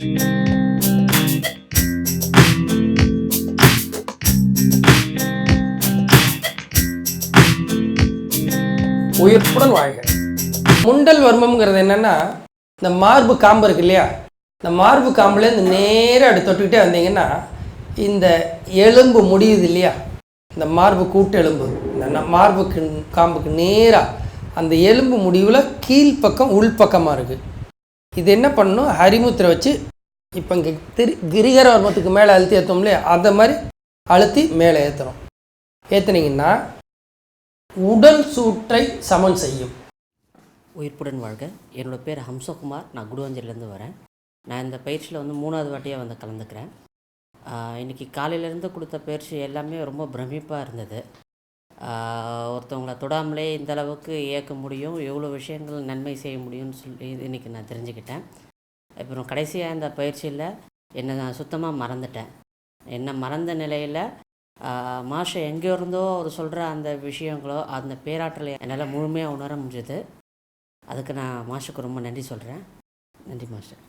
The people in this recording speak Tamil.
உயிர்ப்புடன் வாழ்க. முண்டல் வர்மம்ங்கிறது என்னென்னா, இந்த மார்பு காம்பு இருக்கு இல்லையா, இந்த மார்பு காம்புலேருந்து நேராக அப்படி தொட்டுக்கிட்டே வந்தீங்கன்னா, இந்த எலும்பு முடியுது இல்லையா, இந்த மார்பு கூட்டு எலும்பு, இந்த மார்புக்கு காம்புக்கு நேராக அந்த எலும்பு முடிவில் கீழ்ப்பக்கம் உள்பக்கமாக இருக்குது. இது என்ன பண்ணணும், ஹரிமுத்திரை வச்சு இப்போ இங்கே கிரிகர வர்மத்துக்கு மேலே அழுத்தி ஏற்றோம் இல்லையா, அதை மாதிரி அழுத்தி மேலே ஏற்றணும். ஏற்றுனீங்கன்னா உடல் சூட்டை சமன் செய்யும். உயிர்ப்புடன் வாழ்க. என்னோடய பேர் ஹம்சகுமார். நான் குடுவஞ்சலிலேருந்து வரேன். நான் இந்த பயிற்சியில் 3வது வாட்டியாக கலந்துக்கிறேன். இன்றைக்கி காலையிலேருந்து கொடுத்த பயிற்சி எல்லாமே ரொம்ப பிரமிப்பாக இருந்தது. ஒருத்தவங்களை தொடாமலே இந்தளவுக்கு இயக்க முடியும், எவ்வளோ விஷயங்கள் நன்மை செய்ய முடியும்னு சொல்லி இன்றைக்கி நான் தெரிஞ்சுக்கிட்டேன். அப்புறம் கடைசியாக இந்த பயிற்சியில் என்னை நான் சுத்தமாக மறந்துட்டேன். என்னை மறந்த நிலையில் மாஸ்டர் எங்கே இருந்தோ அவர் சொல்கிற அந்த விஷயங்களோ அந்த பேராற்றலை என்னால் முழுமையாக உணர முடிஞ்சது. அதுக்கு நான் மாஸ்டருக்கு ரொம்ப நன்றி சொல்கிறேன். நன்றி மாஸ்டர்.